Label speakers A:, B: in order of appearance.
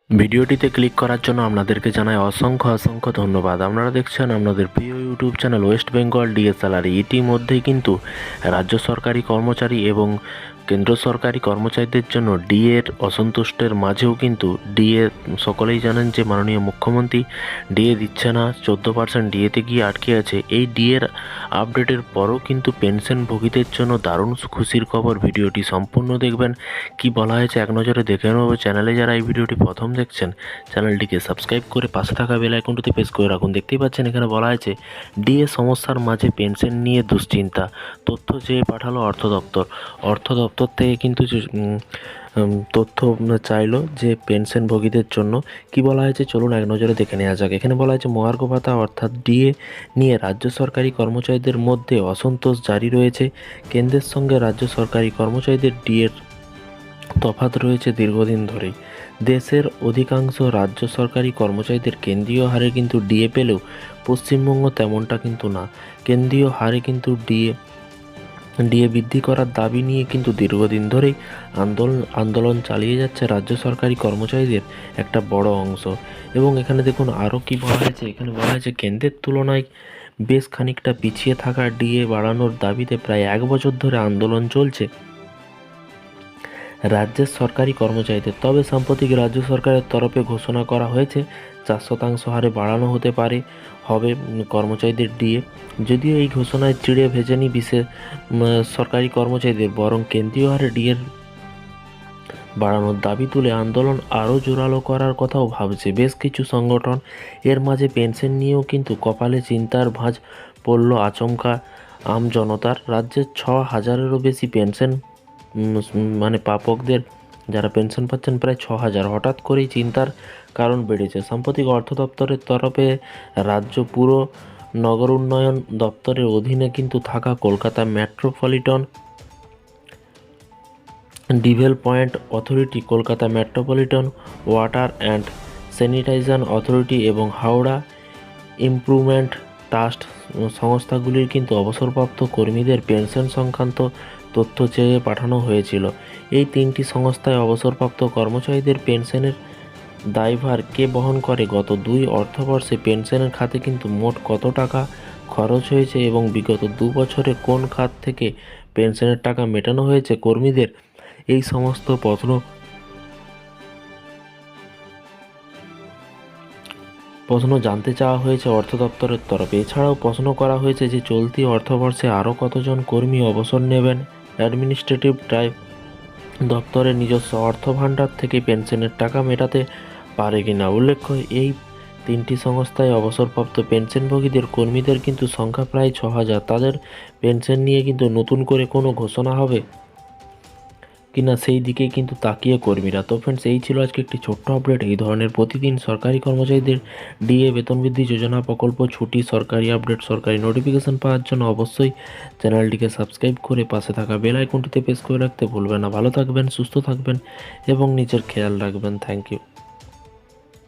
A: ভিডিওটিতে ক্লিক করার জন্য আপনাদেরকে জানাই অসংখ্য ধন্যবাদ। আপনারা দেখছেন আপনাদের প্রিয় YouTube channel West Bengal DA salary. ইতিমধ্যেই কিন্তু রাজ্য সরকারি কর্মচারী এবং কেন্দ্র সরকারি কর্মচারীদের জন্য ডিএর অসন্তুষ্টের মাঝেও কিন্তু ডিএ সকলেই জানেন যে মাননীয় মুখ্যমন্ত্রী ডিএ দিচ্ছে না, 14% ডিএতে গিয়ে আটকে আছে। এই ডিএর আপডেটের পরও কিন্তু পেনশনভোগীদের জন্য দারুণ খুশির খবর। ভিডিওটি সম্পূর্ণ দেখবেন। কি বলা হয়েছে এক নজরে দেখে নেব। চ্যানেলে যারা এই ভিডিওটি প্রথম দেখছেন চ্যানেলটিকে সাবস্ক্রাইব করে পাশে থাকা বেল আইকনটিতে প্রেস করে রাখুন। দেখতেই পাচ্ছেন এখানে বলা হয়েছে ডিএ সমস্যার মাঝে পেনশন নিয়ে দুশ্চিন্তা, তথ্য চেয়ে পাঠালো অর্থ দপ্তর থেকে কিন্তু তথ্য চাইলো যে পেনশনভোগীদের জন্য কি বলা হয়েছে চলুন এক নজরে দেখে নেওয়া যাক। এখানে বলা হয়েছে মহার্ঘ ভাতা অর্থাৎ ডিএ নিয়ে রাজ্য সরকারি কর্মচারীদের মধ্যে অসন্তোষ জারি রয়েছে। কেন্দ্রের সঙ্গে রাজ্য সরকারি কর্মচারীদের ডিএর তফাৎ রয়েছে দীর্ঘদিন ধরেই। দেশের অধিকাংশ রাজ্য সরকারি কর্মচারীদের কেন্দ্রীয় হারে কিন্তু ডিএ পেলেও পশ্চিমবঙ্গ তেমনটা কিন্তু না। কেন্দ্রীয় হারে কিন্তু ডিএ বৃদ্ধি করার দাবি নিয়ে কিন্তু দীর্ঘদিন ধরেই আন্দোলন চালিয়ে যাচ্ছে রাজ্য সরকারি কর্মচারীদের একটা বড় অংশ। এবং এখানে দেখুন আরও কি বলা হয়েছে। এখানে বলা হয়েছে কেন্দ্রের তুলনায় বেশ খানিকটা পিছিয়ে থাকা ডিএ বাড়ানোর দাবিতে প্রায় 1 বছর ধরে আন্দোলন চলছে রাজ্যের সরকারি কর্মচারীদের। তবে সাম্প্রতিক রাজ্য সরকারের তরফে ঘোষণা করা হয়েছে 4% হারে বাড়ানো হবে কর্মচারীদের ডিএ। যদিও এই ঘোষণায় চিড়ে ভেজেনি বিশেষ সরকারি কর্মচারীদের, বরং কেন্দ্রীয় হারে ডিএর বাড়ানোর দাবি তুলে আন্দোলন আরও জোরালো করার কথাও ভাবছে বেশ কিছু সংগঠন। এর মাঝে পেনশন নিয়েও কিন্তু কপালে চিন্তার ভাঁজ পড়ল আচমকা আম জনতার। রাজ্যের 6,000-এরও বেশি পেনশন প্রাপকদের যারা পেনশন পাচ্ছেন প্রায় 6,000। হঠাৎ করেই চিন্তার কারণ বেড়েছে। সাম্প্রতিক অর্থ দপ্তরের তরফে রাজ্য পুর নগর উন্নয়ন দপ্তরের অধীনে কিন্তু থাকা Kolkata metropolitan development authority, Kolkata metropolitan water and sanitisation authority এবং হাওড়া ইমপ্রুভমেন্ট ট্রাস্ট সংস্থাগুলির কিন্তু অবসরপ্রাপ্ত কর্মীদের পেনশন সংক্রান্ত তথ্য চেয়ে পাঠানো হয়েছিল। এই 3টি সংস্থায় অবসরপ্রাপ্ত কর্মচারীদের পেনশনের দায়ভার কে বহন করে? গত 2 অর্থবর্ষে পেনশনের খাতে কিন্তু মোট কত টাকা খরচ হয়েছে এবং বিগত 2 বছরে কোন খাত থেকে পেনশনের টাকা মেটানো হয়েছে কর্মীদের? এই সমস্ত প্রশ্ন জানতে চাওয়া হয়েছে অর্থ দপ্তরের তরফে। এছাড়াও প্রশ্ন করা হয়েছে যে চলতি অর্থবর্ষে আরও কতজন কর্মী অবসর নেবেন। অ্যাডমিনিস্ট্রেটিভ ট্রাইব দপ্তরের নিজস্ব অর্থ ভাণ্ডার থেকে পেনশনের টাকা মেটাতে পারে কিনা। উল্লেখ্য এই 3টি সংস্থায় অবসরপ্রাপ্ত পেনশনভোগীদের কর্মীদের কিন্তু সংখ্যা প্রায় 6,000। তাদের পেনশন নিয়ে কিন্তু নতুন করে কোনো ঘোষণা হবে কিনা সেই দিকে কিন্তু তাকিয়ে কর্মীরা। তো ফ্রেন্ডস, এই ছিল আজকে একটি ছোট্ট আপডেট। এই ধরনের প্রতিদিন সরকারি কর্মচারীদের ডিএ, বেতন বৃদ্ধি, যোজনা, প্রকল্প, ছুটি, সরকারি আপডেট, সরকারি নোটিফিকেশন পাওয়ার জন্য অবশ্যই চ্যানেলটিকে সাবস্ক্রাইব করে পাশে থাকা বেল আইকনটিতে প্রেস করে রাখতে ভুলবেন না। ভালো থাকবেন, সুস্থ থাকবেন এবং নিজের খেয়াল রাখবেন। Thank you.